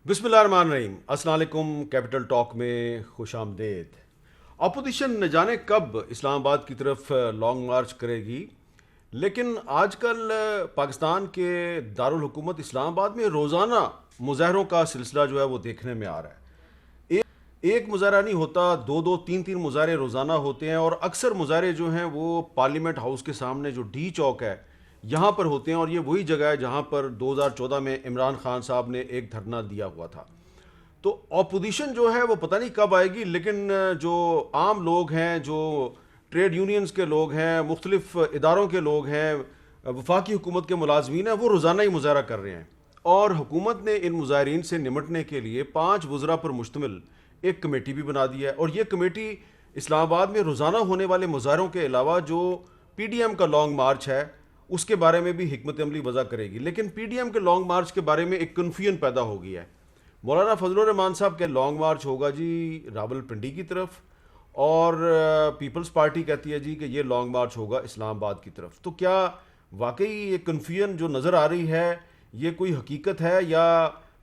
बिस्मिल्लाहिर्रहमानिर्रहीम। अस्सलाम वालेकुम। कैपिटल टॉक में खुश आमदेद। अपोजिशन न जाने कब इस्लामाबाद की तरफ लॉन्ग मार्च करेगी, लेकिन आजकल पाकिस्तान के दारुल हुकूमत इस्लामाबाद में रोज़ाना मुजाहरों का सिलसिला जो है वो देखने में आ रहा है। एक मुजाहरा नहीं होता, दो दो तीन तीन मुजाहरे रोज़ाना होते हैं और अक्सर मुजाहरे जो हैं वो पार्लियामेंट हाउस के सामने जो डी चौक है यहाँ पर होते हैं। और ये वही जगह है जहाँ पर 2014 में इमरान खान साहब ने एक धरना दिया हुआ था। तो अपोजिशन जो है वो पता नहीं कब आएगी, लेकिन जो आम लोग हैं, जो ट्रेड यूनियंस के लोग हैं, मुख्तलिफ इदारों के लोग हैं, वफाकी हुकूमत के मुलाजमीन हैं, वो रोज़ाना ही मुजाहरा कर रहे हैं। और हुकूमत ने इन मुजाहरीन से निमटने के लिए 5 वज़रा पर मुश्तमिल एक कमेटी भी बना दी है। और ये कमेटी इस्लामाबाद में रोज़ाना होने वाले मुजाहरों के अलावा जो PDM का लॉन्ग मार्च है उसके बारे में भी हिकमत अमली वज़ा करेगी। लेकिन PDM के लॉन्ग मार्च के बारे में एक कन्फ्यूजन पैदा हो गई है। मौलाना फजलुर रहमान साहब के लॉन्ग मार्च होगा जी रावलपिंडी की तरफ, और पीपल्स पार्टी कहती है जी कि ये लॉन्ग मार्च होगा इस्लामाबाद की तरफ। तो क्या वाकई ये कन्फ्यूजन जो नज़र आ रही है ये कोई हकीकत है, या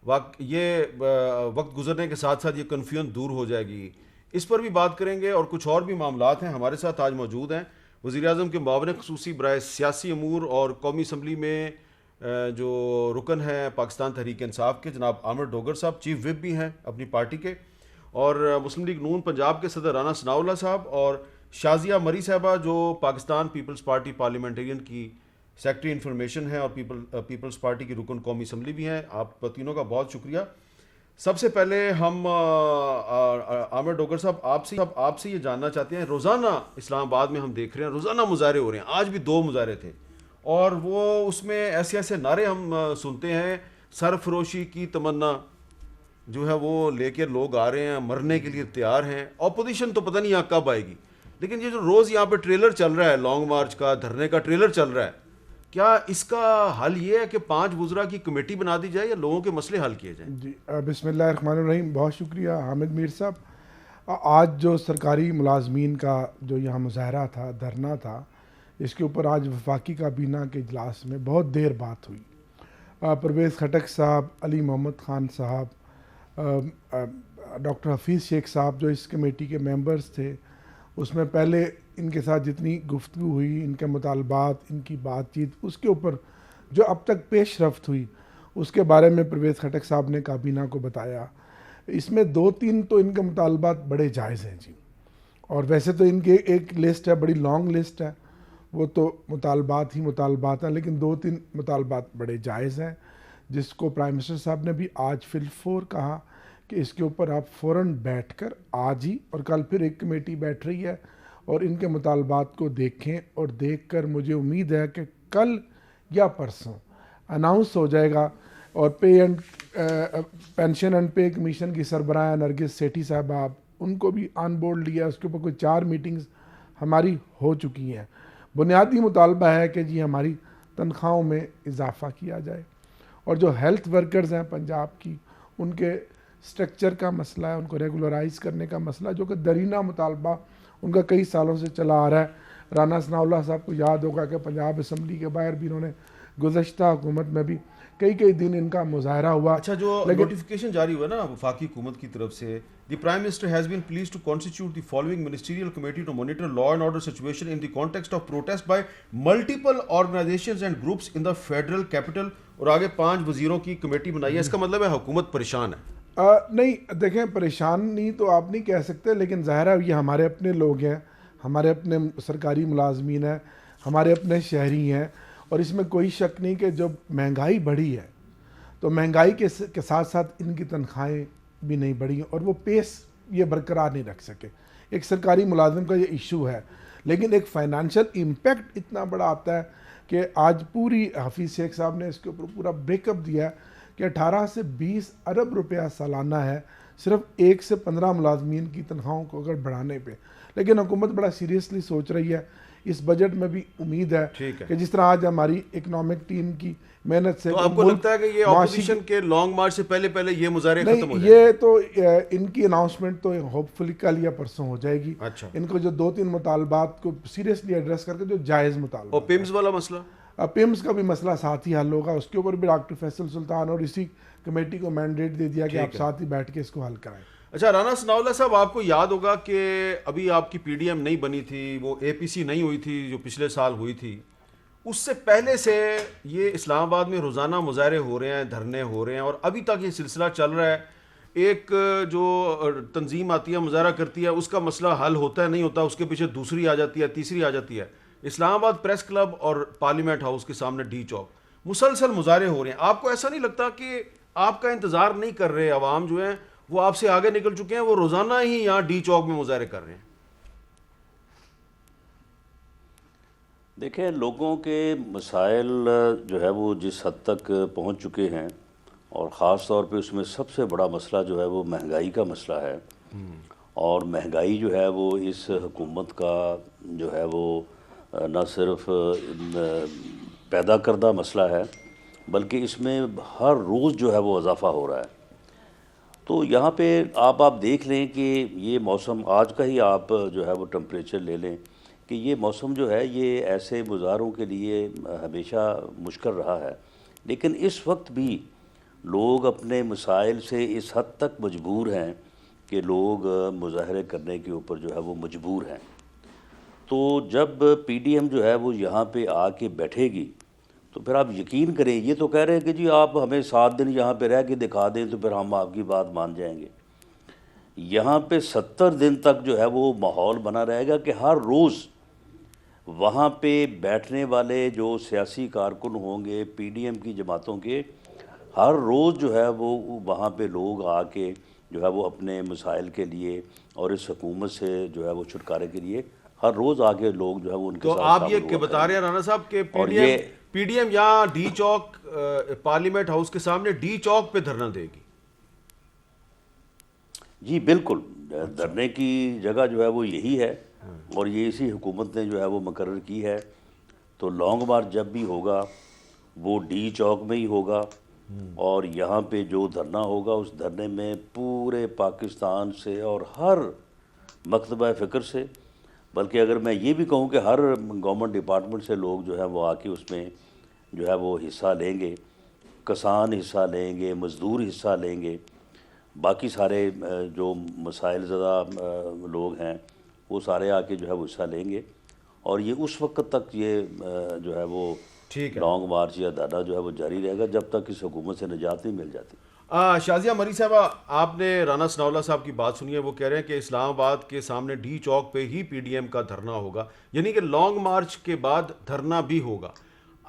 वक्त गुजरने के साथ साथ ये कन्फ्यूजन दूर हो जाएगी? इस पर भी बात करेंगे। और कुछ और भी मामलात हैं। हमारे साथ आज मौजूद हैं वज़ीर-ए-आज़म के मुआविन ख़ुसूसी बराए सियासी अमूर और कौमी असम्बली में जो रुकन हैं पाकिस्तान तहरीक इंसाफ के, जनाब आमिर डोगर साहब, चीफ विप भी हैं अपनी पार्टी के, और मुस्लिम लीग नून पंजाब के सदर राना सनाउल्लाह साहब, और शाजिया मरी साहबा जो पाकिस्तान पीपल्स पार्टी पार्लियामेंटेरियन की सेक्रेटरी इंफॉर्मेशन है और पीपल्स पार्टी की रुकन कौमी असम्बली भी हैं। आप तीनों का बहुत शुक्रिया। सबसे पहले हम आमिर डोगर साहब आपसे ये जानना चाहते हैं, रोज़ाना इस्लामाबाद में हम देख रहे हैं रोज़ाना मुजाहरे हो रहे हैं। आज भी 2 मुजाहरे थे और वो उसमें ऐसे ऐसे नारे हम सुनते हैं, सरफरोशी की तमन्ना जो है वो लेकर लोग आ रहे हैं, मरने के लिए तैयार हैं। अपोजिशन तो पता नहीं यहाँ कब आएगी, लेकिन ये जो रोज़ यहाँ पे ट्रेलर चल रहा है, लॉन्ग मार्च का, धरने का ट्रेलर चल रहा है, क्या इसका हल ये है कि 5 वज़रा की कमेटी बना दी जाए या लोगों के मसले हल किए जाएं? जी, बिस्मिल्लाहिर्रहमानिर्रहीम। बहुत शुक्रिया हामिद मीर साहब। आज जो सरकारी मुलाजमीन का जो यहाँ मुजाहरा था, धरना था, इसके ऊपर आज वफाकी काबीना के इजलास में बहुत देर बात हुई। परवेज़ खटक साहब, अली मोहम्मद ख़ान साहब, डॉक्टर हफीज़ शेख साहब जो इस कमेटी के मेंबर्स थे, उसमें पहले इनके साथ जितनी गुफ्तगू हुई, इनके मुतालबात, इनकी बातचीत, उसके ऊपर जो अब तक पेश रफ्त हुई उसके बारे में परवेज़ खटक साहब ने काबीना को बताया। इसमें 2-3 तो इनके मुतालबात बड़े जायज़ हैं जी, और वैसे तो इनके एक लिस्ट है, बड़ी लॉन्ग लिस्ट है, वो तो मुतालबात ही मुतालबात हैं, लेकिन 2-3 मुतालबात बड़े जायज़ हैं जिसको प्राइम मिनिस्टर साहब ने भी आज फिलफोर कहा कि इसके ऊपर आप फ़ौरन बैठकर आज ही, और कल फिर एक कमेटी बैठ रही है, और इनके मुतालबात को देखें। और देखकर मुझे उम्मीद है कि कल या परसों अनाउंस हो जाएगा। और पेंशन एंड पे कमीशन की सरबराह नरगिस सेठी साहबा, उनको भी ऑन बोर्ड लिया। उसके ऊपर कोई 4 मीटिंग्स हमारी हो चुकी हैं। बुनियादी मुतालबा है कि जी हमारी तनख्वाहों में इजाफ़ा किया जाए, और जो हेल्थ वर्कर्स हैं पंजाब की, उनके स्ट्रक्चर का मसला है, उनको रेगुलराइज करने का मसला, जो कि दरीना मुतालबा उनका कई सालों से चला आ रहा है। राना सनाउल्लाह साहब को याद होगा कि पंजाब असम्बली के बाहर भी इन्होंने गुज़श्ता हुकूमत में भी कई दिन इनका मुजाहरा हुआ। अच्छा, जो नोटिफिकेशन जारी हुआ ना वफाकी हुकूमत की तरफ से, the prime minister has been pleased to constitute the following ministerial committee to monitor law and order situation in the context of protest by multiple organisations and groups in the federal capital, और आगे 5 वजीरों की committee बनाई है। इसका मतलब है हुकूमत परेशान है? नहीं, देखें, परेशान नहीं तो आप नहीं कह सकते, लेकिन ज़ाहिर है ये हमारे अपने लोग हैं, हमारे अपने सरकारी मुलाजमीन हैं, हमारे अपने शहरी हैं, और इसमें कोई शक नहीं कि जब महंगाई बढ़ी है तो महंगाई के साथ साथ इनकी तनख्वाहें भी नहीं बढ़ी, और वो पेस ये बरकरार नहीं रख सके। एक सरकारी मुलाजिम का ये इशू है, लेकिन एक फ़ाइनेंशियल इम्पेक्ट इतना बड़ा आता है कि आज पूरी हफीज़ शेख साहब ने इसके ऊपर पूरा ब्रेकअप दिया है कि 18 से 20 अरब रुपया सालाना है सिर्फ 1 से 15 मुलाजमीन की तनख्वाहों को अगर बढ़ाने पे। लेकिन हुकूमत बड़ा सीरियसली सोच रही है। इस बजट में भी उम्मीद है कि जिस तरह आज हमारी इकोनॉमिक टीम की मेहनत से, तो आपको लगता है कि ये ऑपोजिशन के लॉन्ग मार्च से पहले ये मुजाहरे खत्म हो जाएंगे? ये तो इनकी अनाउंसमेंट तो होपफुली कल या परसों हो जाएगी। अच्छा, इनको जो 2-3 मुतालबात को सीरियसली एड्रेस करके जो जायज़ मुतालबात। और पिम्स वाला मसला? पिम्स का भी मसला साथ ही हल होगा, उसके ऊपर भी डॉक्टर फैसल सुल्तान और इसी कमेटी को मैंडेट दे दिया कि आप साथ ही बैठ के इसको हल कराएं। अच्छा राना सनाउल्लाह साहब, आपको याद होगा कि अभी आपकी पीडीएम नहीं बनी थी, वो एपीसी नहीं हुई थी जो पिछले साल हुई थी, उससे पहले से ये इस्लामाबाद में रोज़ाना मुजाहरे हो रहे हैं, धरने हो रहे हैं और अभी तक ये सिलसिला चल रहा है। एक जो तंजीम आती है, मुजाहरा करती है, उसका मसला हल होता है नहीं होता, उसके पीछे दूसरी आ जाती है, तीसरी आ जाती है। इस्लामाबाद प्रेस क्लब और पार्लियामेंट हाउस के सामने डी चौक मुसलसल मुजाहरे हो रहे हैं। आपको ऐसा नहीं लगता कि आपका इंतज़ार नहीं कर रहे, अवाम जो है वो आपसे आगे निकल चुके हैं, वो रोज़ाना ही यहाँ डी चौक में मुजाहरे कर रहे हैं? देखिए, लोगों के मसाइल जो है वो जिस हद तक पहुंच चुके हैं, और ख़ास तौर पे उसमें सबसे बड़ा मसला जो है वो महंगाई का मसला है। और महंगाई जो है वो इस हुकूमत का जो है वो न सिर्फ पैदा करदा मसला है, बल्कि इसमें हर रोज़ जो है वो इजाफ़ा हो रहा है। तो यहाँ पे आप देख लें कि ये मौसम आज का ही आप जो है वो टेम्परेचर ले लें कि ये मौसम जो है ये ऐसे मुज़ाहरों के लिए हमेशा मुश्किल रहा है, लेकिन इस वक्त भी लोग अपने मसाइल से इस हद तक मजबूर हैं कि लोग मुज़ाहरे करने के ऊपर जो है वो मजबूर हैं। तो जब पीडीएम जो है वो यहाँ पे आके बैठेगी तो फिर आप यकीन करें, ये तो कह रहे हैं कि जी आप हमें 7 दिन यहाँ पे रह के दिखा दें तो फिर हम आपकी बात मान जाएंगे। यहाँ पे 70 दिन तक जो है वो माहौल बना रहेगा कि हर रोज़ वहाँ पे बैठने वाले जो सियासी कारकुन होंगे पीडीएम की जमातों के, हर रोज़ जो है वो वहाँ पे लोग आके जो है वो अपने मसाइल के लिए और इस हुकूमत से जो है वो छुटकारे के लिए हर रोज़ आके लोग जो है वो उनके तो साथ आप ये बता रहे हैं राना साहब कि पीडीएम यहाँ डी चौक पार्लियामेंट हाउस के सामने डी चौक पे धरना देगी? जी बिल्कुल, धरने की जगह जो है वो यही है और ये इसी हुकूमत ने जो है वो मुकर्रर की है। तो लॉन्ग मार्च जब भी होगा वो डी चौक में ही होगा और यहाँ पे जो धरना होगा उस धरने में पूरे पाकिस्तान से और हर मकतबा फ़िक्र से, बल्कि अगर मैं ये भी कहूँ कि हर गवर्नमेंट डिपार्टमेंट से लोग जो है वो आके उसमें जो है वो हिस्सा लेंगे, किसान हिस्सा लेंगे, मज़दूर हिस्सा लेंगे, बाकी सारे जो मसाइल ज़्यादा लोग हैं वो सारे आके जो है वो हिस्सा लेंगे। और ये उस वक्त तक ये जो है वो लॉन्ग मार्च या धरना जो है वो जारी रहेगा जब तक इस हुकूमत से निजात नहीं मिल जाती। शाजिया मरी साहबा, आपने राना सनाउल्लाह साहब की बात सुनी है, वो कह रहे हैं कि इस्लामाबाद के सामने डी चौक पे ही पीडीएम का धरना होगा, यानी कि लॉन्ग मार्च के बाद धरना भी होगा।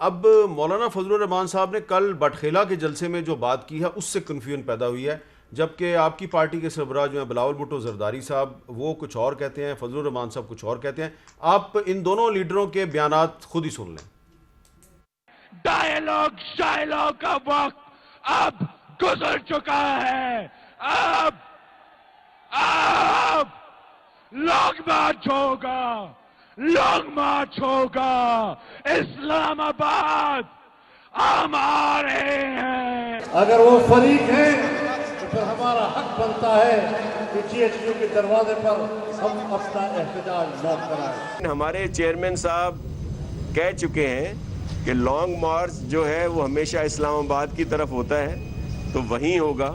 अब मौलाना फजलुर रहमान साहब ने कल बटखेला के जलसे में जो बात की है उससे कन्फ्यूजन पैदा हुई है, जबकि आपकी पार्टी के सरबराह जो हैं बिलावल भुट्टो जरदारी साहब वो कुछ और कहते हैं, फजलुर रहमान साहब कुछ और कहते हैं। आप इन दोनों लीडरों के बयानात खुद ही सुन लें। डायलॉग शायलॉग का वक्त अब गुजर चुका है। अब लॉन्ग मार्च होगा, लॉन्ग मार्च होगा। इस्लामाबाद हम आ रहे हैं। अगर वो फरीक हैं तो फिर हमारा हक बनता है कि जीएचक्यू के दरवाजे पर हम अपना एहतजाज न कराएं। हमारे चेयरमैन साहब कह चुके हैं कि लॉन्ग मार्च जो है वो हमेशा इस्लामाबाद की तरफ होता है, तो वहीं होगा।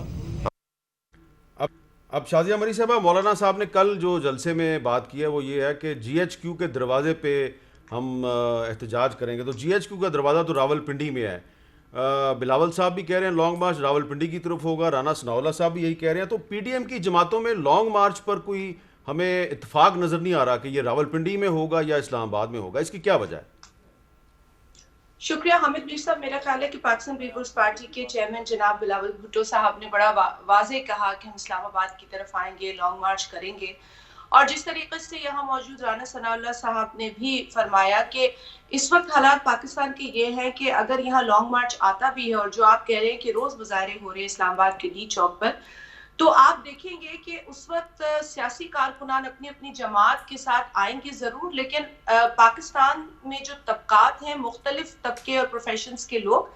अब शाजिया मरी साहब, मौलाना साहब ने कल जो जलसे में बात की है वो ये है कि जीएचक्यू के दरवाजे पे हम एहतजाज करेंगे। तो जीएचक्यू का दरवाज़ा तो रावलपिंडी में है। बिलावल साहब भी कह रहे हैं लॉन्ग मार्च रावलपिंडी की तरफ होगा, राना सनाउल्लाह साहब भी यही कह रहे हैं। तो पीडीएम की जमातों में लॉन्ग मार्च पर कोई हमें इत्तेफाक नज़र नहीं आ रहा कि ये रावलपिंडी में होगा या इस्लामाबाद में होगा, इसकी क्या वजह है? शुक्रिया हामिद मीर साहब। मेरा ख्याल है कि पाकिस्तान पीपल्स पार्टी के चेयरमैन जनाब बिलावल भुट्टो साहब ने बड़ा वाज़ेह कहा कि हम इस्लामाबाद की तरफ आएंगे, लॉन्ग मार्च करेंगे। और जिस तरीके से यहाँ मौजूद राना सनाउल्लाह साहब ने भी फरमाया कि इस वक्त हालात पाकिस्तान के ये हैं कि अगर यहाँ लॉन्ग मार्च आता भी है और जो आप कह रहे हैं कि रोज मुजाहरे हो रहे हैं इस्लामाबाद के डी चौक पर, तो आप देखेंगे कि उस वक्त सियासी कारकुनान अपनी अपनी जमात के साथ आएंगे जरूर, लेकिन पाकिस्तान में जो तबकात हैं, मुख्तलिफ तबके और प्रोफेशंस के लोग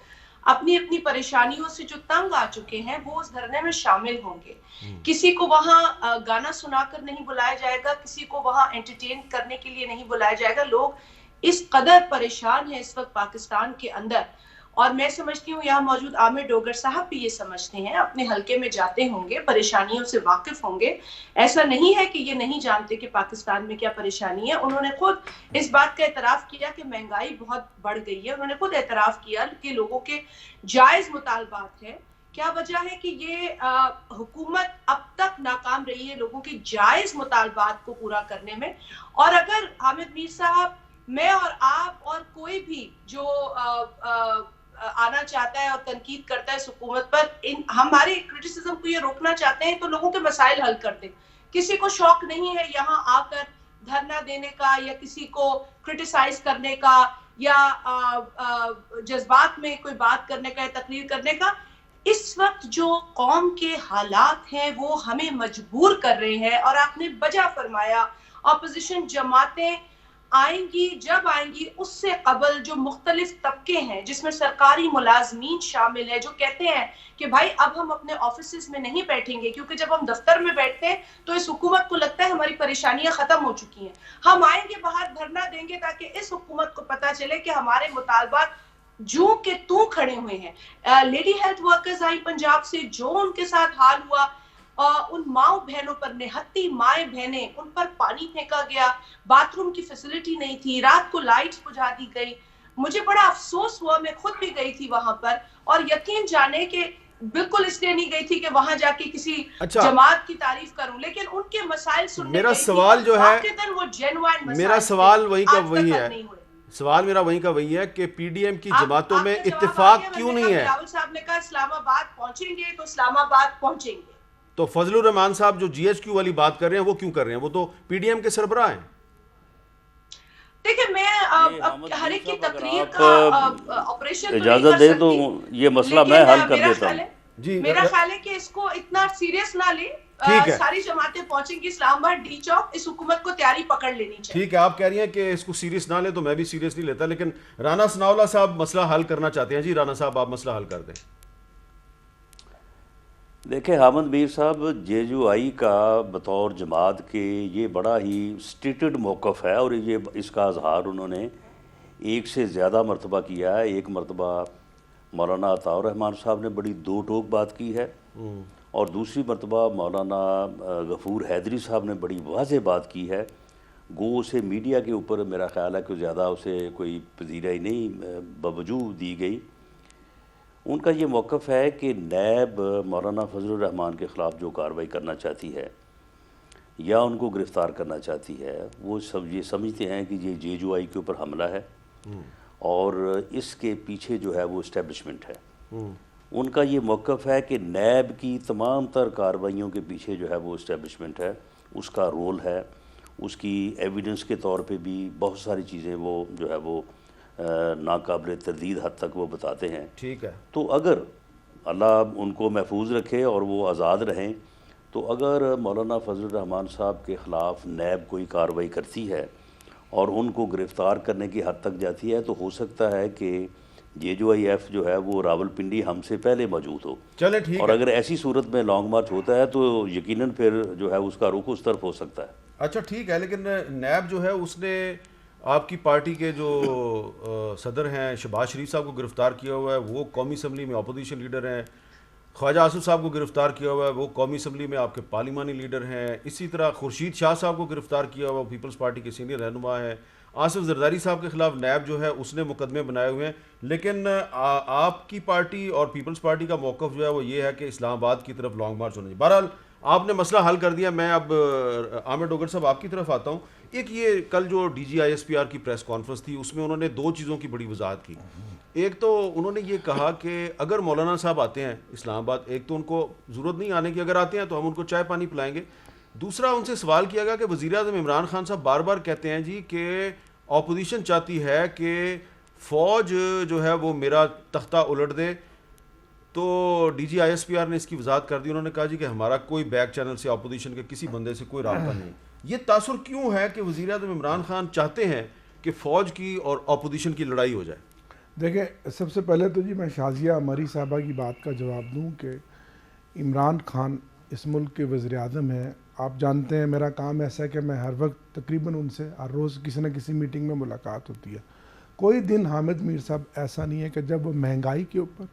अपनी अपनी परेशानियों से जो तंग आ चुके हैं वो उस धरने में शामिल होंगे। किसी को वहां गाना सुनाकर नहीं बुलाया जाएगा, किसी को वहां एंटरटेन करने के लिए नहीं बुलाया जाएगा। लोग इस कदर परेशान है इस वक्त पाकिस्तान के अंदर, और मैं समझती हूँ यहाँ मौजूद आमिर डोगर साहब भी ये समझते हैं, अपने हलके में जाते होंगे, परेशानियों से वाकिफ होंगे। ऐसा नहीं है कि ये नहीं जानते कि पाकिस्तान में क्या परेशानी है। उन्होंने खुद इस बात का एतराफ़ किया कि महंगाई बहुत बढ़ गई है। उन्होंने खुद एतराफ़ किया कि लोगों के जायज़ मुतालबात हैं। क्या वजह है कि ये हुकूमत अब तक नाकाम रही है लोगों के जायज़ मुतालबात को पूरा करने में। और अगर हामिद मीर साहब, मैं और आप और कोई भी जो आना चाहता है और तनकीद करता है इस हुकूमत पर, हमारे क्रिटिसिज्म को ये रोकना चाहते हैं तो लोगों के मसाइल हल कर दें। किसी को शौक नहीं है यहाँ आकर धरना देने का या किसी को क्रिटिसाइज करने का या जज्बात में कोई बात करने का या तकरीर करने का। इस वक्त जो कौम के हालात हैं वो हमें मजबूर कर रहे हैं। और आपने बजा फरमाया, ऑपोजिशन जमातें आएंगी, जब आएंगी उससे कबल जो मुख्तलिफ तबके हैं जिसमें सरकारी मुलाजमीन शामिल है, जो कहते हैं कि भाई अब हम अपने ऑफिस में नहीं बैठेंगे, क्योंकि जब हम दफ्तर में बैठते हैं तो इस हुकूमत को लगता है हमारी परेशानियां खत्म हो चुकी हैं। हम आएंगे, बाहर धरना देंगे ताकि इस हुकूमत को पता चले कि हमारे मुतालबात जू के तू खड़े हुए हैं। लेडी हेल्थ वर्कर्स आई पंजाब से, जो उनके साथ हाल हुआ, उन माओ बहनों पर, निहत्ती माए बहनें, उन पर पानी फेंका गया, बाथरूम की फैसिलिटी नहीं थी, रात को लाइट्स बुझा दी गई। मुझे बड़ा अफसोस हुआ, मैं खुद भी गई थी वहां पर, और यकीन जाने के बिल्कुल इसलिए नहीं गई थी कि वहां जाके किसी जमात की तारीफ करूं, लेकिन उनके मसाइल सुनने मेरा सवाल जो है, वो जेन्युइन मेरा सवाल वही का वही है, सवाल मेरा वही का वही है कि पीडीएम की जमातों में इत्तेफाक क्यों नहीं है? राहुल साहब ने कहा इस्लामाबाद पहुंचेंगे तो इस्लामाबाद पहुंचेंगे, तो फजलुर रहमान साहब जो जीएचक्यू वाली बात कर रहे हैं वो क्यों कर रहे हैं? वो तो पीडीएम के सरबराह हैं। देखिए, मैं हर एक की तकरीर का ऑपरेशन इजाजत दे तो ये मसला मैं हल कर देता हूँ जी। मेरा ख्याल है कि इसको इतना सीरियस ना ले। सारी जमातें पहुंचेंगी इस्लामाबाद डी चौक, इस हुकूमत को तैयारी पकड़ लेनी चाहिए। ठीक है, आप कह रही हैं कि इसको सीरियस ना ले, तो मैं भी सीरियस नहीं लेता, लेकिन राना सनाउल्लाह साहब मसला हल करना चाहते हैं। जी राना साहब, आप मसला हल कर दें। देखिए हामिद मीर साहब, जेयूआई का बतौर जमात के ये बड़ा ही स्टेटेड मौक़िफ़ है, और ये इसका इजहार उन्होंने एक से ज़्यादा मरतबा किया है। एक मरतबा मौलाना अताउर रहमान साहब ने बड़ी दो टोक बात की है, और दूसरी मरतबा मौलाना गफूर हैदरी साहब ने बड़ी वाज़ेह बात की है। गो उसे मीडिया के ऊपर मेरा ख्याल है कि ज़्यादा उसे कोई पजीराई नहीं बवजू दी गई। उनका ये मौक़िफ़ है कि नैब मौलाना फजलुर रहमान के ख़िलाफ़ जो कार्रवाई करना चाहती है या उनको गिरफ़्तार करना चाहती है, वो सब ये समझते हैं कि ये जेयूआई के ऊपर हमला है और इसके पीछे जो है वो इस्टेब्लिशमेंट है। उनका ये मौक़िफ़ है कि नैब की तमाम तर कार्रवाइयों के पीछे जो है वो इस्टेब्लिशमेंट है, उसका रोल है, उसकी एविडेंस के तौर पे भी बहुत सारी चीज़ें वो जो है वो नाकाबिल तरदीद हद तक वो बताते हैं। ठीक है, तो अगर अल्लाह उनको महफूज रखे और वो आज़ाद रहें, तो अगर मौलाना फजलुर रहमान साहब के ख़िलाफ़ नैब कोई कार्रवाई करती है और उनको गिरफ़्तार करने की हद तक जाती है, तो हो सकता है कि जेयूआईएफ जो है वो रावलपिंडी हमसे पहले मौजूद हो। चले ठीक और अगर ऐसी सूरत में लॉन्ग मार्च होता है तो यकीनन फिर जो है उसका रुख उस तरफ हो सकता है। अच्छा ठीक है, लेकिन नैब जो है उसने आपकी पार्टी के जो सदर हैं शहबाज शरीफ साहब को गिरफ़्तार किया हुआ है, वो कौमी असम्बली में अपोजिशन लीडर हैं। ख्वाजा आसिफ साहब को गिरफ़्तार किया हुआ है, वो कौमी असम्बली में आपके पार्लिमानी लीडर हैं। इसी तरह खुर्शीद शाह साहब को गिरफ़्तार किया हुआ, पीपल्स पार्टी के सीनियर रहनुमा हैं। आसिफ जरदारी साहब के ख़िलाफ़ नैब जो है उसने मुकदमे बनाए हुए हैं, लेकिन आपकी पार्टी और पीपल्स पार्टी का मौक़िफ़ जो है वो ये है कि इस्लामाबाद की तरफ लॉन्ग मार्च होना चाहिए। बहरहाल आपने मसला हल कर दिया। मैं अब आमिर डोगर साहब आपकी तरफ आता हूँ। एक ये कल जो DGISPR की प्रेस कॉन्फ्रेंस थी, उसमें उन्होंने दो चीज़ों की बड़ी वजाहत की। एक तो उन्होंने ये कहा कि अगर मौलाना साहब आते हैं इस्लामाबाद, एक तो उनको ज़रूरत नहीं आने की, अगर आते हैं तो हम उनको चाय पानी पिलाएंगे। दूसरा उनसे सवाल किया गया कि वज़ीर-ए-आज़म इमरान खान साहब बार बार कहते हैं जी कि अपोजिशन चाहती है कि फ़ौज जो है वो मेरा तख्ता उलट दे, तो DGISPR ने इसकी वजाहत कर दी। उन्होंने कहा जी कि हमारा कोई बैक चैनल से अपोजिशन के किसी बंदे से कोई राब्ता नहीं। ये तासुर क्यों है कि वज़ीर-ए-आज़म इमरान खान चाहते हैं कि फ़ौज की और अपोजिशन की लड़ाई हो जाए? देखें, सबसे पहले तो जी मैं शाजिया अमरी साहबा की बात का जवाब दूं कि इमरान खान इस मुल्क के वज़ीर-ए-आज़म हैं आप जानते हैं मेरा काम ऐसा है कि मैं हर वक्त तकरीबन उनसे हर रोज़ किसी न किसी मीटिंग में मुलाकात होती है। कोई दिन हामिद मीर साहब ऐसा नहीं है कि जब वो महंगाई के ऊपर,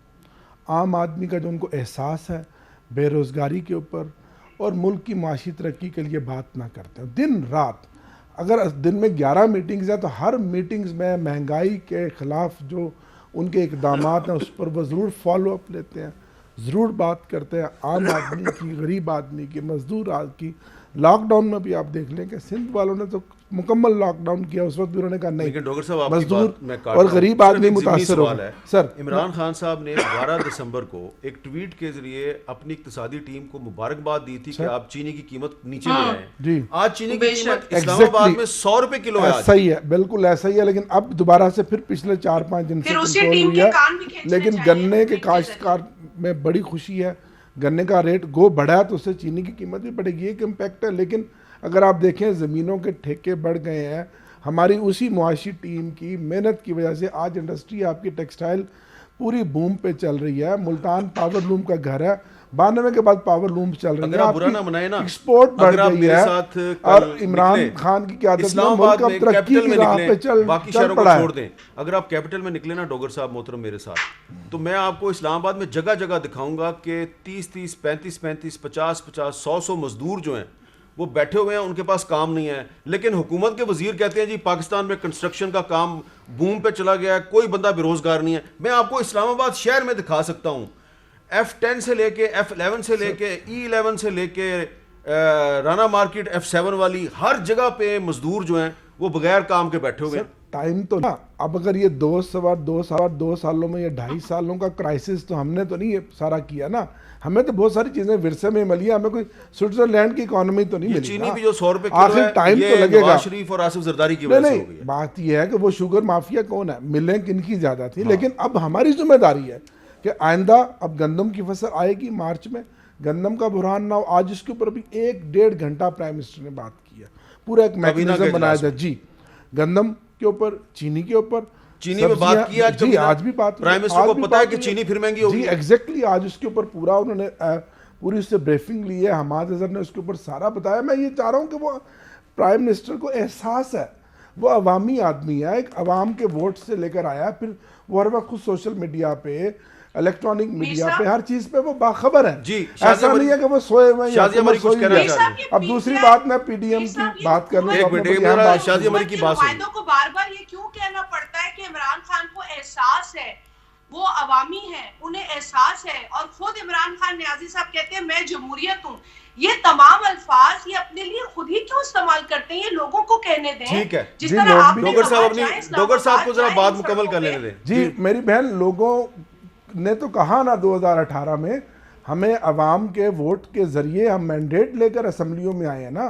आम आदमी का जो उनको एहसास है, बेरोज़गारी के ऊपर और मुल्क की माशी तरक्की के लिए बात ना करते हैं। दिन रात, अगर दिन में 11 मीटिंग्स हैं तो हर मीटिंग्स में महंगाई के ख़िलाफ़ जो उनके इक़दाम हैं उस पर वो ज़रूर फॉलो अप लेते हैं, ज़रूर बात करते हैं आम आदमी की, गरीब आदमी की, मज़दूर की। लॉकडाउन में भी आप देख लें कि सिंध वालों ने तो मुकम्मल लॉकडाउन किया, उस वक्त भी उन्होंने कहा नहीं, लेकिन डॉक्टर साहब आपकी मजदूर बात मैं काट और रहा हूं। गरीब सिर्फ आदमी एक ज़िमनी मुतासर हो सवाल गए। है। सर, इमरान खान साहब ने 12 दिसंबर को एक ट्वीट के जरिए अपनी इक्तिसादी टीम को मुबारकबाद दी थी कि आप चीनी की कीमत नीचे ले आए। जी, आज चीनी की कीमत Exactly. इस्लामाबाद में 100 रुपए किलो है आज। सही है, बिल्कुल ऐसा ही है। लेकिन अब दोबारा से फिर पिछले 4-5 दिन से फिर उसी कंट्रोल टीम हुई के है। कान भी खींचने लेकिन चाहिए गन्ने के ट्वीट के काश्तकार में बड़ी खुशी है, गन्ने का रेट गो बढ़ा है तो उससे चीनी की कीमत भी बढ़ेगी, एक इम्पैक्ट है। लेकिन अगर आप देखें ज़मीनों के ठेके बढ़ गए हैं, हमारी उसी मुआशी टीम की मेहनत की वजह से आज इंडस्ट्री आपकी टेक्सटाइल पूरी बूम पे चल रही है। मुल्तान पावर लूम का घर है, 92 के बाद पावर लूम चल रही है। अगर आप बुरा ना मनाए ना, एक्सपोर्ट बढ़ अगर आप गई मेरे है साथ और कल इमरान निकले, खान की क़यादत में इस्लामाबाद मुल्क में अब तरक्की कैपिटल की में राह पे निकले, बाकी चल शहरों को पड़ा है। छोड़ दें, अगर आप कैपिटल में निकले ना डोगर साहब मोहतरम मेरे साथ, तो मैं आपको इस्लामाबाद में जगह जगह दिखाऊंगा कि 30-30, 35-35, 50-50, 100-100 मजदूर जो हैं वो बैठे हुए हैं, उनके पास काम नहीं है। लेकिन हुकूमत के वजीर कहते हैं जी पाकिस्तान में कंस्ट्रक्शन का काम बूम पे चला गया है, कोई बंदा बेरोजगार नहीं है। मैं आपको इस्लामाबाद शहर में दिखा सकता हूँ, F10 से लेके F11 से लेके E11 से लेके राना मार्केट F7 वाली हर जगह पे मजदूर जो हैं वो बगैर काम के बैठे हुए हैं। टाइम तो ना, अब अगर ये 2 सालों में या 2.5 सालों का क्राइसिस तो हमने तो नहीं ये सारा किया ना, हमें तो बहुत सारी चीजें विरसे में मिली है, हमें कोई स्विट्जरलैंड की इकोनॉमी तो नहीं ये मिली चीनी ना। भी जो 100 रुपए किलो आखिर है, टाइम ये तो लगेगा। नवाज शरीफ और आसिफ जरदारी की वजह से हो गई है। बात यह है कि वो शुगर माफिया कौन है, मिलें किनकी ज्यादा थी। लेकिन अब हमारी जिम्मेदारी है कि आइंदा अब गंदम की फसल आएगी मार्च में, गंदम का बुरहान ना हो। आज इसके ऊपर अभी 1-1.5 घंटा प्राइम मिनिस्टर ने बात की है, पूरा एक मैकेनिज्म बनाया था जी, गंदम के ऊपर, चीनी के ऊपर, चीनी में बात की आज जी, आज भी बात, प्राइम मिनिस्टर को पता है कि चीनी फिर महंगी होगी जी, एग्जैक्टली। आज उसके ऊपर पूरा उन्होंने पूरी उससे ब्रीफिंग ली है, हमाद अजहर ने उसके ऊपर सारा बताया। मैं ये चाह रहा हूँ कि वो प्राइम मिनिस्टर को एहसास है, वो अवामी आदमी है, एक अवाम के वोट से लेकर आया है, फिर वो हर वक्त खुद सोशल मीडिया पे, इलेक्ट्रॉनिक मीडिया पे, हर चीज पे वो बाखबर है जी। ऐसा नहीं है कि वो सोए हुए हैं या शाज़िया मरी कुछ सोई कहना हुई है। चाह रही अब दूसरी बात, मैं पीडीएम की बात कर लूँ, एक मिनट, मेरा शाज़िया मरी की बात सुनिए। नुमाइंदों को बार बार ये क्यों कहना पड़ता है कि इमरान खान को एहसास है, वो अवामी है, उन्हें एहसास है। और खुद इमरान खान न्याजी साहब कहते हैं मैं जमहूरियत हूँ। ये तमाम अल्फाज ये अपने लिए खुद ही क्यों इस्तेमाल करते हैं, ये लोगों को कहने दें। ठीक है जिस जी, तरह लोग आपने भी- डोगर साहब कहा, अपनी, डोगर साहब को जरा चाहे बात इन मुकम्मल कर सड़कों लेने पे। दें। जी, मेरी बहन, लोगों ने तो कहा ना 2018 में, हमें अवाम के वोट के जरिए हम मैंडेट लेकर असम्बलियों में आए हैं ना,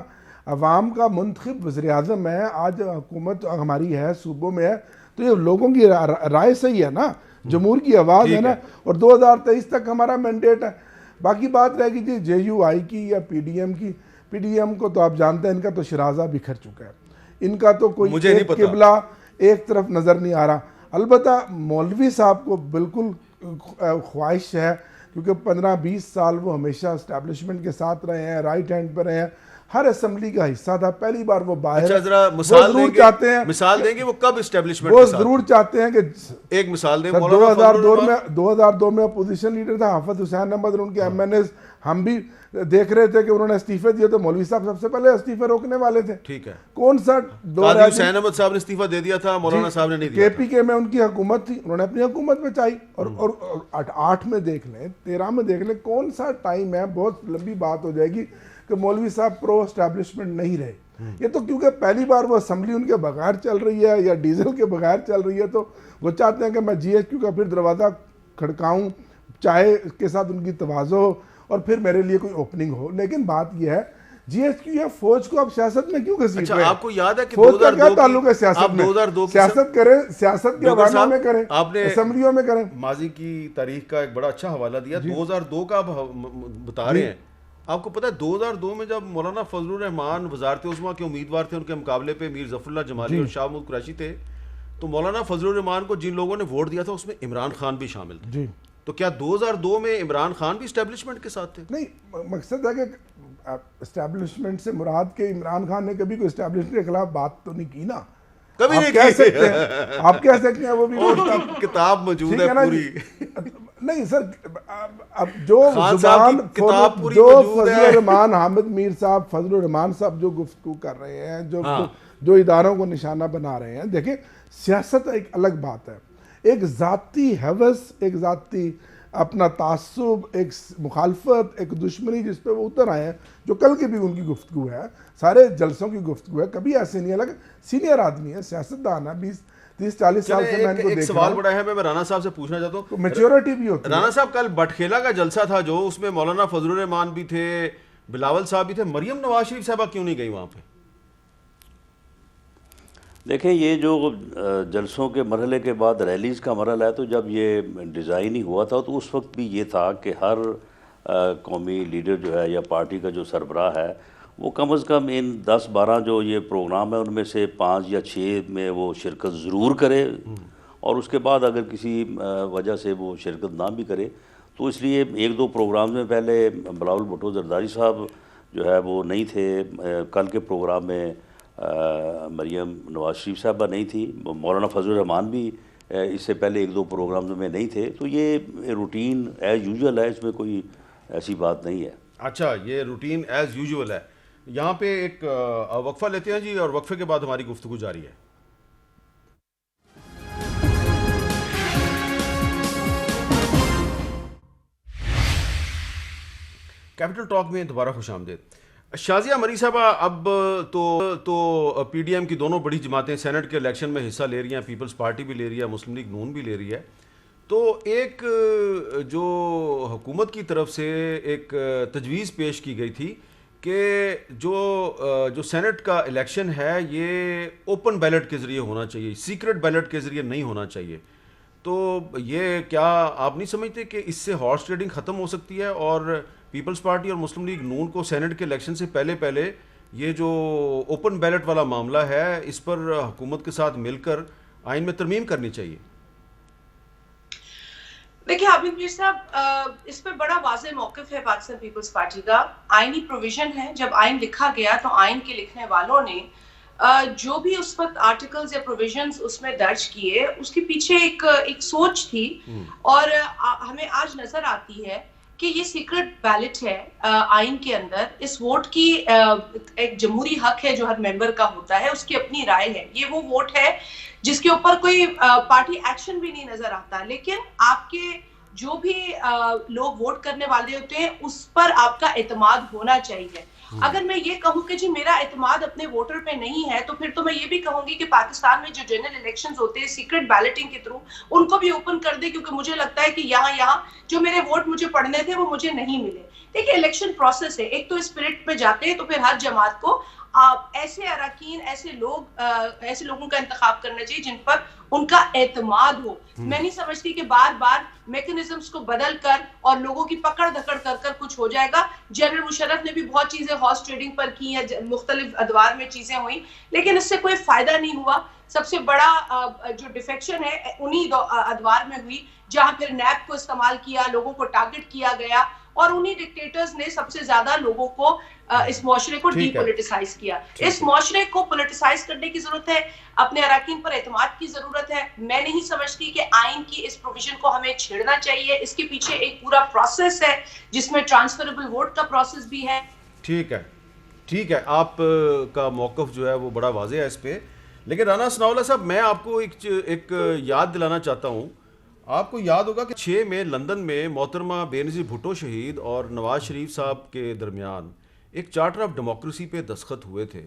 अवाम का मुंतखब वज़ीर आज़म है, आज हुकूमत हमारी है, सूबों में है, तो ये लोगों की राय सही है ना, जमहूर की आवाज़ है ना, और 2023 तक हमारा मैंडेट है। बाकी बात रहेगी जी JUI की या PDM की। PDM को तो आप जानते हैं, इनका तो शराजा बिखर चुका है, इनका तो कोई मुझे नहीं एक पता। किबला एक तरफ नज़र नहीं आ रहा। अलबत्ता मौलवी साहब को बिल्कुल ख्वाहिश है, क्योंकि 15-20 साल वो हमेशा इस्टेब्लिशमेंट के साथ रहे हैं, राइट हैंड पर रहे हैं, हर असेंबली का हिस्सा था, पहली बार वो बाहर। अच्छा, जरा वो मिसाल जरूर देंगे, चाहते हैं, मिसाल देंगे वो कब एस्टेब्लिशमेंट वो के साथ? जरूर चाहते हैं कि एक मिसाल दें। सर, मौलाना फजलुर रहमान 2002 में अपोजिशन लीडर था हाफिज हुसैन अहमद, उनके MNAs हम भी देख रहे थे कि उन्होंने इस्तीफे दिए, तो मौलवी साहब सबसे पहले इस्तीफे रोकने वाले थे। ठीक है, कौन सा दौर काजी है? हुसैन अहमद साहब ने इस्तीफा दे दिया था, मौलाना साहब ने नहीं दिया था। KPK में उनकी हुकूमत थी, उन्होंने अपनी हुकूमत बचाई। और 8 में देख लें, 13 में देख लें, कौन सा टाइम है, बहुत लंबी बात हो जाएगी कि मौलवी साहब प्रो एस्टैब्लिशमेंट नहीं रहे। ये तो क्योंकि पहली बार वो असेंबली उनके बगैर चल रही है या डीजल के बगैर चल रही है, तो वो चाहते हैं कि मैं GHQ का फिर दरवाज़ा खड़काऊं, चाहे के साथ उनकी तवाज़ो हो और फिर मेरे लिए कोई ओपनिंग हो। लेकिन बात यह है, GHQ या फौज को आप सियासत में क्यों घसीट अच्छा, रहे हैं? आपको याद है कि फौज का 2002 क्या की- ताल्लुक है सियासत आप में? 2002 की सियासत करें, सियासत के डॉक्टर हवालों साहब, में करें, आपने असेंबलियों में करें। माजी की तारीख का एक बड़ा अच्छा हवाला दिया। 2002 का आप बता रहे हैं। आपको पता है 2002 में जब मौलाना फजलुर रहमान वज़ारत उस्मा के उम्मीदवार थे, उनके मुकाबले पे मीर ज़फ़रुल्लाह जमाली और शाह महमूद कुरैशी थे, तो मौलाना फजलुर रहमान को जिन लोगों ने वोट दिया था उसमें इमरान खान भी शामिल थे। जी, तो तो क्या 2002 में इमरान खान भी इस्टेब्लिशमेंट के साथ थे? नहीं, मकसद है कि इस्टेब्लिशमेंट से मुराद के इमरान खान ने कभी कोई इस्टेब्लिशमेंट के खिलाफ बात तो नहीं की ना। कभी आप नहीं कह की। सकते हैं, आप कह सकते हैं वो भी किताब मौजूद ठीक है है ना पूरी। नहीं सर, अब जो खान साहब की जुबान किताब पूरी जो मौजूद है। फजलुर रहमान हामिद मीर साहब, फजलुर रहमान साहब जो गुफ्तगू कर रहे हैं, जो इदारों को निशाना बना रहे हैं, देखिए सियासत एक अलग बात है। एक ज़ाती हवस, एक ज़ाती अपना तासुब, एक मुखालफत, एक दुश्मनी जिस पे वो उतर आए हैं, जो कल की भी उनकी गुफ्तगू है, सारे जलसों की गुफ्तगू है, कभी ऐसे नहीं है। लगा सीनियर आदमी है, सियासतदान है, 20-30-40 साल से मैं इनको एक देख रहा सवाल हूं, बड़ा है, मैं राना साहब से पूछना चाहता हूँ। तो मैच्योरिटी भी होती है। राना साहब, कल बटखेला का जलसा था जो, उसमें मौलाना फजलुर रहमान भी थे, बिलावल साहब भी थे, मरियम नवाज शरीफ साहबा क्यों नहीं गई वहाँ पे? देखिए, ये जो जलसों के मरहले के बाद रैलीज़ का मरहला है, तो जब ये डिज़ाइन ही हुआ था तो उस वक्त भी ये था कि हर कौमी लीडर जो है या पार्टी का जो सरबराह है वो कम अज़ कम इन 10-12 जो ये प्रोग्राम है उनमें से 5 या 6 में वो शिरकत ज़रूर करे, और उसके बाद अगर किसी वजह से वो शिरकत ना भी करे तो इसलिए 1-2 प्रोग्राम में पहले बिलावल भुट्टो जरदारी साहब जो है वो नहीं थे, कल के प्रोग्राम में मरियम नवाज शरीफ साहबा नहीं थी, मौलाना फजलुर रहमान भी इससे पहले 1-2 प्रोग्राम में नहीं थे। तो ये रूटीन एज़ यूजुअल है, इसमें कोई ऐसी बात नहीं है। अच्छा, ये रूटीन एज यूजुअल है। यहाँ पे एक वक्फा लेते हैं जी, और वक्फे के बाद हमारी गुफ्तगू जारी है। कैपिटल टॉक में दोबारा खुशामदीद। शाजिया मरी साहबा, अब तो पीडीएम की दोनों बड़ी जमातें सेनेट के इलेक्शन में हिस्सा ले रही हैं, पीपल्स पार्टी भी ले रही है, मुस्लिम लीग नून भी ले रही है। तो एक जो हुकूमत की तरफ से एक तजवीज़ पेश की गई थी कि जो सेनेट का इलेक्शन है ये ओपन बैलेट के ज़रिए होना चाहिए, सीक्रेट बैलेट के ज़रिए नहीं होना चाहिए। तो ये क्या आप नहीं समझते कि इससे हॉर्स ट्रेडिंग ख़त्म हो सकती है, और पीपल्स पार्टी और मुस्लिम लीग नून को सेनेट के इलेक्शन से पहले ये जो ओपन बैलेट वाला मामला है इस पर हुकूमत के साथ मिलकर आइन में तरमीम करनी चाहिए? देखिए हामिद मीर साहब, इस पे बड़ा वाज़ेह मौक़िफ़ है पाकिस्तान पीपल्स पार्टी का। आईनी प्रोविजन है, जब आइन लिखा गया तो आइन के लिखने वालों ने जो भी उस वक्त आर्टिकल्स या प्रोविजंस उसमें दर्ज किए, उसके पीछे एक सोच थी, और हमें आज नजर आती है कि ये सीक्रेट बैलेट है आइन के अंदर। इस वोट की एक जमहूरी हक है जो हर मेंबर का होता है, उसकी अपनी राय है। ये वो वोट है जिसके ऊपर कोई पार्टी एक्शन भी नहीं नजर आता, लेकिन आपके जो भी लोग वोट करने वाले होते हैं उस पर आपका एतमाद होना चाहिए। अगर मैं ये कहूँ कि जी मेरा एतमाद अपने वोटर पे नहीं है, तो फिर तो मैं ये भी कहूंगी कि पाकिस्तान में जो जनरल इलेक्शंस होते हैं सीक्रेट बैलेटिंग के थ्रू, उनको भी ओपन कर दे, क्योंकि मुझे लगता है कि यहाँ जो मेरे वोट मुझे पड़ने थे वो मुझे नहीं मिले। देखिए, इलेक्शन प्रोसेस है, एक तो स्पिरिट में जाते हैं, तो फिर हर जमात को ऐसे अरकान, ऐसे लोगों का इंतखाब करना चाहिए जिन पर उनका एतमाद हो। मैं नहीं समझती कि बार बार मैकेनिज्म्स को बदल कर और लोगों की पकड़ धकड़ कर कुछ हो जाएगा। जनरल मुशर्रफ ने भी बहुत चीजें हॉर्स ट्रेडिंग पर की हैं, मुख्तलिफ अदवार में चीजें हुई, लेकिन इससे कोई फायदा नहीं हुआ। सबसे बड़ा जो डिफेक्शन है उन्हीं अदवार में हुई जहां फिर नैब को इस्तेमाल किया, लोगों को टारगेट किया गया, और उन्हीं डिक्टेटर्स ने सबसे ज्यादा लोगों को इस मुआशरे को डीपोलिटिसाइज किया। इस मुआशरे को पोलिटिसाइज करने की जरूरत है, अपने अरकान पर एतमाद की जरूरत है। मैं नहीं समझती कि आइन की इस प्रोविजन को हमें छेड़ना चाहिए। इसके पीछे एक पूरा प्रोसेस है जिसमें ट्रांसफरेबल वोट का प्रोसेस भी है। ठीक है, आप का मौक़िफ़ जो है वो बड़ा वाज़ेह है इस पे। लेकिन राना सनाउल्लाह साहब, मैं आपको एक याद दिलाना चाहता हूँ। आपको याद होगा कि 6 में लंदन में मोहतरमा बेनज़ीर भुट्टो शहीद और नवाज शरीफ साहब के दरमियान एक चार्टर ऑफ डेमोक्रेसी पे दस्तखत हुए थे,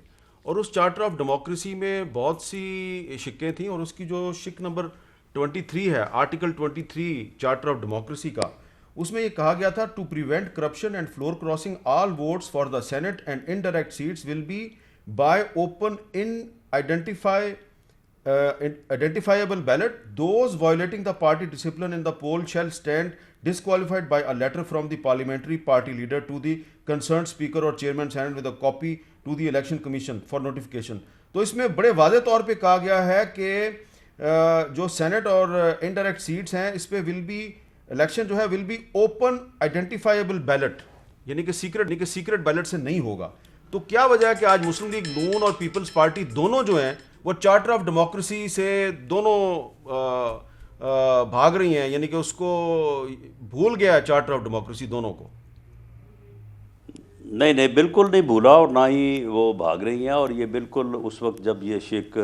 और उस चार्टर ऑफ डेमोक्रेसी में बहुत सी शिक्कें थीं, और उसकी जो शिक नंबर 23 है, आर्टिकल 23 चार्टर ऑफ डेमोक्रेसी का, उसमें ये कहा गया था, to prevent corruption and floor crossing all votes for the senate and indirect seats will be by open in identifiable ballot. Those violating the party discipline in the poll shall stand disqualified by a letter from the parliamentary party leader to the concerned speaker or chairman senate with a copy to the election commission for notification. तो इसमें बड़े वाज़े तौर पे कहा गया है कि जो सेनेट और इनडायरेक्ट सीट्स हैं इस पे विल बी इलेक्शन जो है will be open identifiable ballot, यानी कि सीक्रेट बैलेट से नहीं होगा। तो क्या वजह है कि आज मुस्लिम लीग नून और पीपल्स पार्टी दोनों जो हैं वो चार्टर ऑफ डेमोक्रेसी से दोनों भाग रही हैं, यानी कि उसको भूल गया चार्टर ऑफ डेमोक्रेसी दोनों को? नहीं नहीं, बिल्कुल नहीं भूला और ना ही वो भाग रही हैं। और ये बिल्कुल उस वक्त जब ये शिक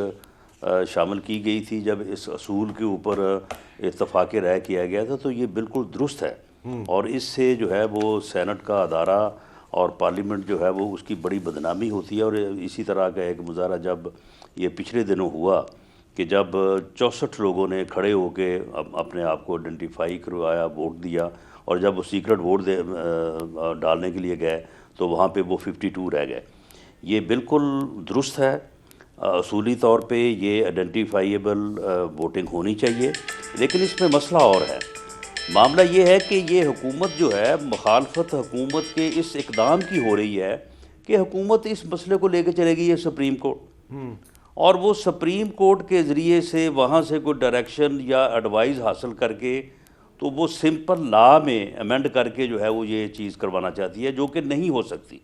शामिल की गई थी, जब इस असूल के ऊपर इत्तफाक राय किया गया था, तो ये बिल्कुल दुरुस्त है। और इससे जो है वो सेनेट का अदारा और पार्लियामेंट जो है वो उसकी बड़ी बदनामी होती है। और इसी तरह का एक मुजाहरा जब ये पिछले दिनों हुआ कि जब 64 लोगों ने खड़े होके अपने आप को आइडेंटिफाई करवाया, वोट दिया, और जब वो सीक्रेट वोट डालने के लिए गए तो वहाँ पे वो 52 रह गए। ये बिल्कुल दुरुस्त है। असूली तौर पे ये आइडेंटिफाइबल वोटिंग होनी चाहिए, लेकिन इसमें मसला और है। मामला ये है कि ये हुकूमत जो है, मुखालफत हुकूमत के इस इक़दाम की हो रही है कि हुकूमत इस मसले को लेकर चलेगी ये सुप्रीम कोर्ट, और वो सुप्रीम कोर्ट के ज़रिए से वहाँ से कोई डायरेक्शन या एडवाइस हासिल करके तो वो सिंपल लॉ में अमेंड करके जो है वो ये चीज़ करवाना चाहती है, जो कि नहीं हो सकती,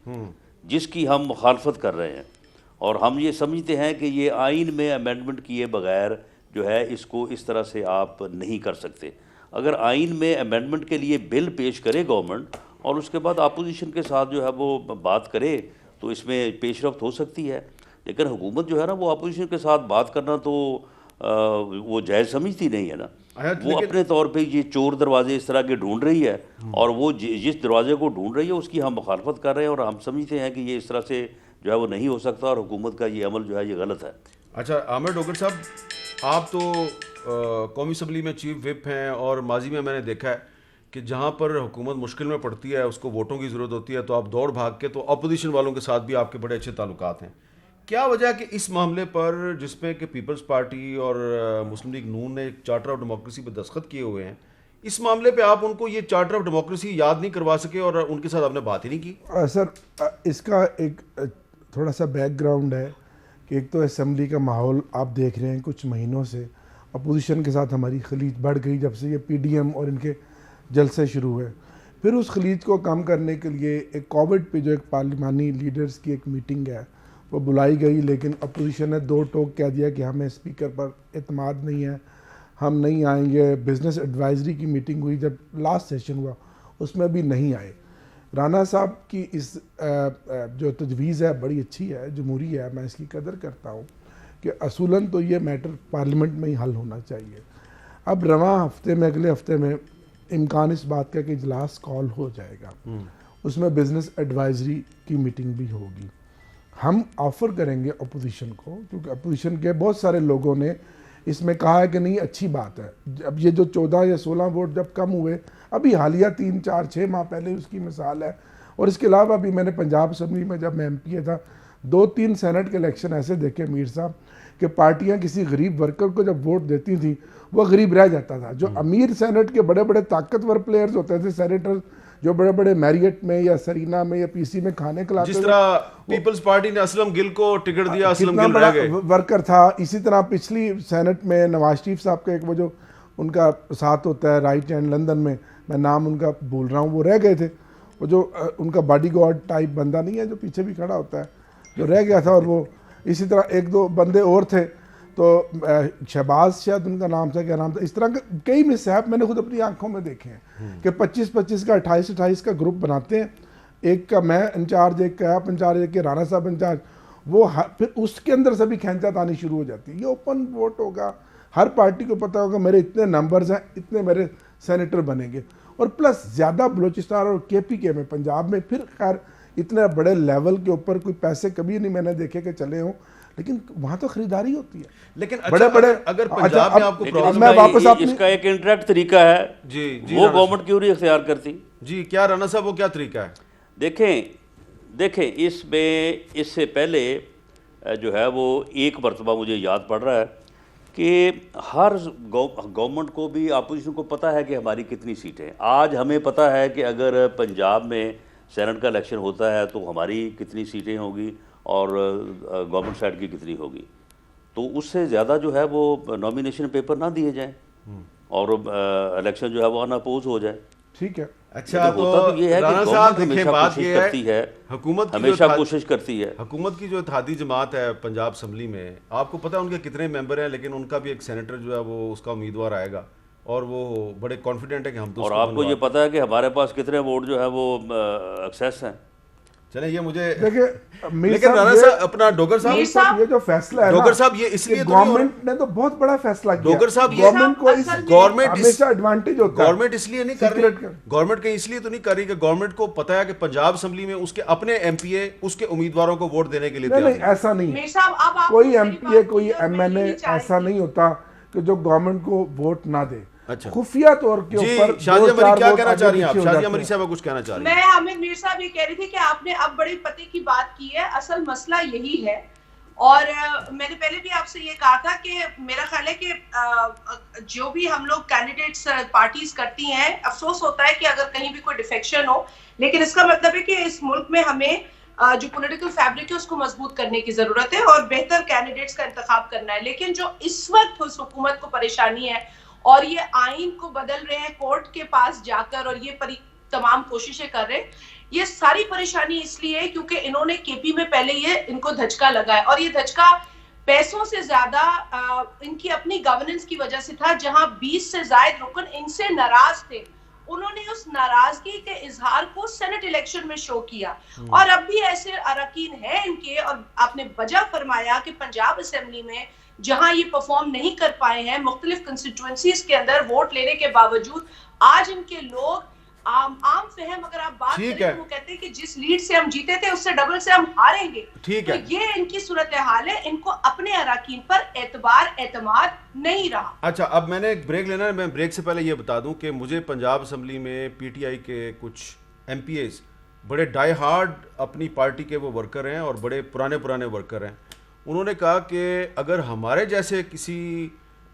जिसकी हम मुखालफत कर रहे हैं। और हम ये समझते हैं कि ये आइन में अमेंडमेंट किए बगैर जो है इसको इस तरह से आप नहीं कर सकते। अगर आइन में अमेंडमेंट के लिए बिल पेश करे गवर्नमेंट और उसके बाद अपोजिशन के साथ जो है वो बात करे तो इसमें पेशरफ्त हो सकती है। लेकिन हुकूमत जो है ना वो अपोजिशन के साथ बात करना तो वो जायज़ समझती नहीं है ना। वो अपने तौर पे ये चोर दरवाजे इस तरह के ढूंढ रही है, और वो जिस दरवाजे को ढूंढ रही है उसकी हम मुखालफत कर रहे हैं, और हम समझते हैं कि ये इस तरह से जो है वो नहीं हो सकता, और हुकूमत का ये अमल जो है ये गलत है। अच्छा आमिर डोगर साहब, आप तो कौमी असम्बली में चीफ विप हैं, और माजी में मैंने देखा है कि जहाँ पर हुकूमत मुश्किल में पड़ती है, उसको वोटों की ज़रूरत होती है, तो आप दौड़ भाग के, तो अपोजिशन वालों के साथ भी आपके बड़े अच्छे ताल्लुकात हैं। क्या वजह है कि इस मामले पर जिसमें कि पीपल्स पार्टी और मुस्लिम लीग नून ने एक चार्टर ऑफ डेमोक्रेसी पर दस्तखत किए हुए हैं, इस मामले पे आप उनको ये चार्टर ऑफ डेमोक्रेसी याद नहीं करवा सके और उनके साथ आपने बात ही नहीं की? सर इसका एक थोड़ा सा बैकग्राउंड है कि एक तो असम्बली का माहौल आप देख रहे हैं, कुछ महीनों से अपोजिशन के साथ हमारी खलीज बढ़ गई जब से ये पीडीएम और इनके जलसे शुरू हुए। फिर उस खलीज को कम करने के लिए एक कोविड पे जो एक पार्लिमानी लीडर्स की एक मीटिंग है वो बुलाई गई, लेकिन अपोजिशन ने दो टोक कह दिया कि हमें स्पीकर पर एतमाद नहीं है, हम नहीं आएंगे। बिज़नेस एडवाइजरी की मीटिंग हुई जब लास्ट सेशन हुआ उसमें भी नहीं आए। राना साहब की इस जो तजवीज़ है बड़ी अच्छी है, जमहूरी है, मैं इसकी कदर करता हूँ कि असूलन तो ये मैटर पार्लियामेंट में ही हल होना चाहिए। अब रवां हफ्ते में, अगले हफ्ते में इम्कान इस बात का कि इजलास कॉल हो जाएगा, उसमें बिज़नेस एडवाइजरी की मीटिंग भी होगी। हम ऑफ़र करेंगे अपोजिशन को, क्योंकि अपोजिशन के बहुत सारे लोगों ने इसमें कहा है कि नहीं अच्छी बात है। अब ये जो 14 या 16 वोट जब कम हुए, अभी हालिया 3, 4, 6 माह पहले उसकी मिसाल है। और इसके अलावा अभी मैंने पंजाब असम्बली में जब मैं MP था 2-3 सेनेट के इलेक्शन ऐसे देखे मीर साहब कि पार्टियां किसी गरीब वर्कर को जब वोट देती थी वो गरीब रह जाता था। जो अमीर सेनेट के बड़े बड़े ताकतवर प्लेयर्स होते थे, सेनेटर जो बड़े बड़े मैरियट में या सरीना में या PC में खाने खिलाते, जिस तरह पीपल्स पार्टी ने असलम गिल को टिकट दिया, असलम गिल रह गए, वर्कर था। इसी तरह पिछली सेनेट में नवाज शरीफ साहब का एक वो जो उनका साथ होता है राइट हैंड लंदन में, मैं नाम उनका भूल रहा हूँ, वो रह गए थे। वो जो उनका बॉडीगार्ड टाइप बंदा नहीं है जो पीछे भी खड़ा होता है, जो रह गया था। और वो इसी तरह 1-2 बंदे और थे, तो शहबाज शायद उनका नाम था, क्या नाम था, इस तरह के कई मिसहैप मैंने खुद अपनी आंखों में देखे हैं कि 25-25 का 28-28 का ग्रुप बनाते हैं, एक का मैं इंचार्ज, एक का आप इंचार्ज, एक के राना साहब इंचार्ज, वो फिर उसके अंदर से भी खैंचात आनी शुरू हो जाती है। ये ओपन वोट होगा, हर पार्टी को पता होगा मेरे इतने नंबर्स हैं, इतने मेरे सेनेटर बनेंगे। और प्लस ज़्यादा बलूचिस्तान और KPK में, पंजाब में फिर खैर इतने बड़े लेवल के ऊपर कोई पैसे कभी नहीं मैंने देखे कि चले हों, लेकिन वहाँ तो खरीदारी होती है। लेकिन बड़े बड़े अगर पंजाब में आपको प्रॉब्लम, मैं वापस अपनी इसका एक इंटरेक्ट तरीका है जी वो गवर्नमेंट क्यों नहीं इख्तियार करती? जी क्या राना साहब वो क्या तरीका है? देखें इसमें इससे पहले जो है वो एक मरतबा मुझे याद पड़ रहा है कि हर गवर्नमेंट को भी अपोजिशन को पता है कि हमारी कितनी सीटें। आज हमें पता है कि अगर पंजाब में सेनेट का इलेक्शन होता है तो हमारी कितनी सीटें होगी और गवर्नमेंट साइड की कितनी होगी, तो उससे ज़्यादा जो है वो नॉमिनेशन पेपर ना दिए जाएं। और इलेक्शन जो है वो अनअपोज हो जाए। ठीक है। अच्छा, तो होता तो ये है कि राना गवर्नमेंट साहब देखिए, हमेशा बात कोशिश ये करती है, हुकूमत की हमेशा जो कोशिश करती है। हुकूमत की जो इत्तेहादी जमात है पंजाब असम्बली में, आपको पता है उनके कितने मेंबर हैं, लेकिन उनका भी एक सेनेटर जो है वो उसका उम्मीदवार आएगा और वो बड़े कॉन्फिडेंट है कि हम तो और उसको आपको ये पता है कि हमारे पास कितने वोट जो है वो एक्सेस हैं। चले ये मुझे देखिए मीर लेकिन साहब, राना ये- साहब अपना डोगर साहब मीर साहब, ये जो फैसला है डोगर ना, साहब ये इसलिए कि तो नहीं हो रहा। गवर्नमेंट ने तो बहुत बड़ा फैसला किया। डोगर साहब, ये गवर्नमेंट को इस असल में- गवर्नमेंट हमेशा एडवांटेज होता है। गवर्नमेंट इसलिए नहीं कर Secret रही, का। गवर्नमेंट कहीं इसलिए तो नहीं कर रही कि गवर्नमेंट को पता है कि पंजाब असम्बली में उसके अपने एमपीए उसके उम्मीदवारों को वोट देने के लिए नहीं तैयार नहीं, नहीं। ऐसा नहीं। मीर साहब, अब आप कोई दूसरी एमपीए बात कोई कीजिए और मैं एमएनए यही चाह रही ऐसा थी। नहीं होता कि जो गवर्नमेंट को वोट ना दे। अच्छा। खुफिया तौर के जी ऊपर शाजिया दो मरी चार क्या वोट कहना आगे चाह रही हैं आप? पीछे हो शाजिया जाते मरी हैं। साहब कुछ कहना चाह रही हैं? मैं हामिद मीर साहब ये कह रही थी कि आपने अब बड़े पते की बात की है। असल मसला यही है, और मैंने पहले भी आपसे ये कहा था कि मेरा ख्याल है कि जो भी हम लोग कैंडिडेट्स पार्टीज करती हैं, अफसोस होता है कि अगर कहीं भी कोई डिफेक्शन हो, लेकिन इसका मतलब है कि इस मुल्क में हमें जो पॉलिटिकल फैब्रिक है उसको मजबूत करने की जरूरत है और बेहतर कैंडिडेट्स का इंतखाब करना है। लेकिन जो इस वक्त उस हुकूमत को परेशानी है और ये आइन को बदल रहे हैं कोर्ट के पास जाकर और ये तमाम कोशिशें कर रहे हैं, ये सारी परेशानी इसलिए है क्योंकि इन्होंने केपी में पहले ये इनको धचका लगा है, और ये धचका पैसों से ज्यादा इनकी अपनी गवर्नेंस की वजह से था, जहां 20 से ज्यादा रुकन इनसे नाराज थे। उन्होंने उस नाराजगी के इजहार को सेनेट इलेक्शन में शो किया, और अब भी ऐसे अरकान हैं इनके। और आपने वजह फरमाया कि पंजाब असेंबली में जहां ये परफॉर्म नहीं कर पाए हैं मुख्तलिफ कंस्टिट्यूएंसीज के अंदर वोट लेने के बावजूद, आज इनके लोग आम फहम अगर आप बात ठीक करें है। तो वो कहते हैं कि जिस लीड से हम जीते थे उससे डबल से हम हारेंगे। ठीक तो है। ये इनकी सूरत हाल है, इनको अपने अरकान पर एतमाद नहीं रहा। अच्छा, अब मैंने एक ब्रेक लेना है। मैं ब्रेक से पहले ये बता दूं कि मुझे पंजाब असम्बली में पीटीआई के कुछ एमपीएस बड़े डाई हार्ड अपनी पार्टी के वो वर्कर हैं और बड़े पुराने वर्कर हैं। उन्होंने कहा कि अगर हमारे जैसे किसी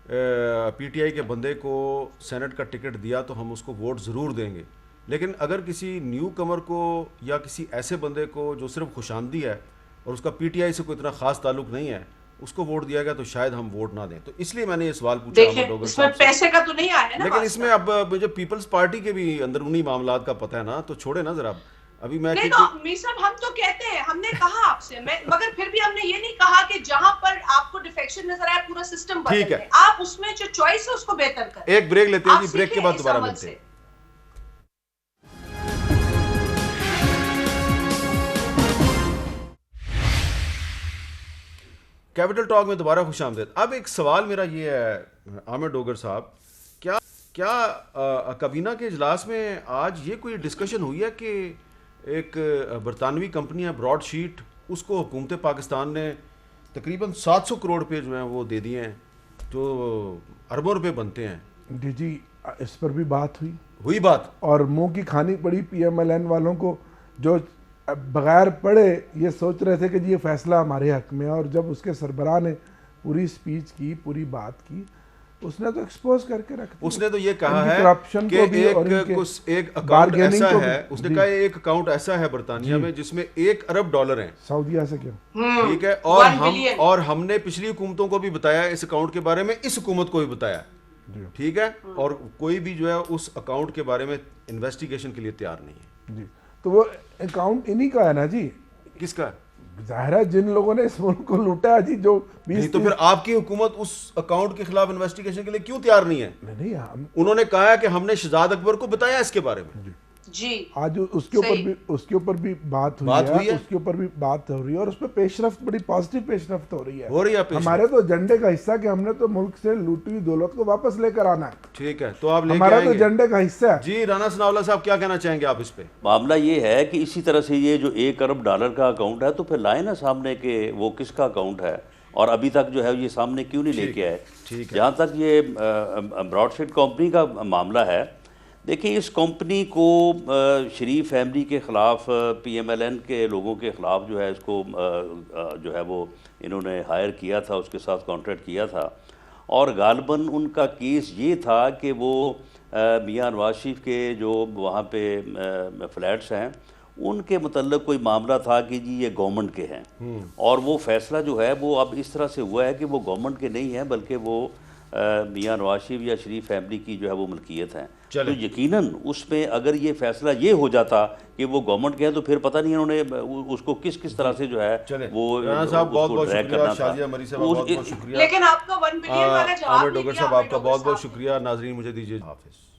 पीटीआई के बंदे को सेनेट का टिकट दिया तो हम उसको वोट ज़रूर देंगे, लेकिन अगर किसी न्यू कमर को या किसी ऐसे बंदे को जो सिर्फ खुशामदी है और उसका पीटीआई से कोई इतना ख़ास ताल्लुक नहीं है, उसको वोट दिया गया तो शायद हम वोट ना दें। तो इसलिए मैंने ये सवाल पूछा। देखिए, इसमें पैसे का तो नहीं आया ना, लेकिन इसमें अब मुझे पीपल्स पार्टी के भी अंदरूनी मामलात का पता है ना, तो छोड़े ना जरा। अभी मैं नहीं तो मीर साहब, हम तो कहते हैं, हमने कहा आपसे, मगर फिर भी हमने ये नहीं कहा कि जहां पर आपको डिफेक्शन नजर आए पूरा सिस्टम बदल ठीक है। दें। आप उसमें जो चॉइस है उसको बेहतर करें। एक ब्रेक लेते हैं आप जी, ब्रेक के सीखें बाद इस दोबारा अमल मिलते से। हैं। कैपिटल टॉक में दोबारा खुश आमदेद। अब एक सवाल मेरा ये है आमिर डोगर साहब, क्या काबीना के इजलास में आज ये कोई डिस्कशन हुई है कि एक बरतानवी कंपनी है ब्रॉडशीट, उसको हुकूमत पाकिस्तान ने तकरीबन 700 करोड़ रुपए जो हैं वो दे दिए हैं, जो अरबों रुपए बनते हैं। जी, इस पर भी बात हुई बात, और मुंह की खानी पड़ी पीएमएलएन वालों को, जो बगैर पढ़े ये सोच रहे थे कि जी ये फैसला हमारे हक में है, और जब उसके सरबराह ने पूरी स्पीच की, पूरी बात की, उसने तो एक्सपोज करके रख दिया। उसने तो ये कहा इनकी है करप्शन कि को भी और इनके एक अकाउंट बार्गेनिंग ऐसा को भी। है, उसने जी। कहा एक अकाउंट ऐसा है बरतानिया में जिसमें $1 अरब हैं। सऊदीया से क्यों? ठीक है, 1 बिलियन। और हमने पिछली हुकूमतों को भी बताया इस अकाउंट के बारे में, इस हुकूमत को भी बताया, ठीक है, और कोई भी जो है उस अकाउंट के बारे में इन्वेस्टिगेशन के लिए तैयार नहीं है। जी, तो वो अकाउंट इन्हीं का है ना जी। किसका? जाहिर है जिन लोगों ने इस मुल्क को लूटा है जी, जो 20 तो फिर आपकी हुकूमत उस अकाउंट के खिलाफ इन्वेस्टिगेशन के लिए क्यों तैयार नहीं है? नहीं, हम उन्होंने कहा है कि हमने शहजाद अकबर को बताया इसके बारे में। जी, आज उसके ऊपर भी बात हुई है, उसके ऊपर भी बात हो रही है, और उस पर पेशरफ्त, बड़ी पॉजिटिव पेशरफ्त हो रही है। हमारे तो एजेंडे का हिस्सा कि हमने तो मुल्क से लूटी हुई दौलत को वापस लेकर आना है। ठीक है, तो आप लेके हमारा तो आएंगे। एजेंडे का हिस्सा है। जी, राना सनाउल्लाह साहब क्या कहना चाहेंगे आप इस पे? मामला ये है कि इसी तरह से ये जो $1 अरब का अकाउंट है, तो फिर लाए ना सामने के वो किसका अकाउंट है, और अभी तक जो है ये सामने क्यों नहीं लेके आए। जहाँ तक ये ब्रॉडशीट कंपनी का मामला है, देखिए इस कंपनी को शरीफ फैमिली के ख़िलाफ़, पीएमएलएन के लोगों के ख़िलाफ़ जो है इसको जो है वो इन्होंने हायर किया था, उसके साथ कॉन्ट्रैक्ट किया था, और गालबन उनका केस ये था कि वो मियां नवाज शरीफ के जो वहाँ पे फ्लैट्स हैं उनके मतलब कोई मामला था कि जी ये गवर्नमेंट के हैं, और वो फैसला जो है वो अब इस तरह से हुआ है कि वो गवर्नमेंट के नहीं हैं, बल्कि वो मियां नवाज शरीफ या शरीफ फैमिली की जो है वो मलकियत है, तो चलें। यकीनन उसमें अगर ये फैसला ये हो जाता कि वो गवर्नमेंट के है, तो फिर पता नहीं इन्होंने उसको किस किस तरह से जो है चलें। वो राना साहब बहुत उसको बहुत ड्रैग शुक्रिया, करना था। शाजिया मरी साहब उस- बहुत बहुत शुक्रिया, लेकिन आपका 1 बिलियन वाला जवाब आमिर नहीं डोगर दिया साहब आमिर आपका डोगर बहुत बहुत साहब ने। शुक्रिया। नाजरीन मुझे दीजिए हाफिज।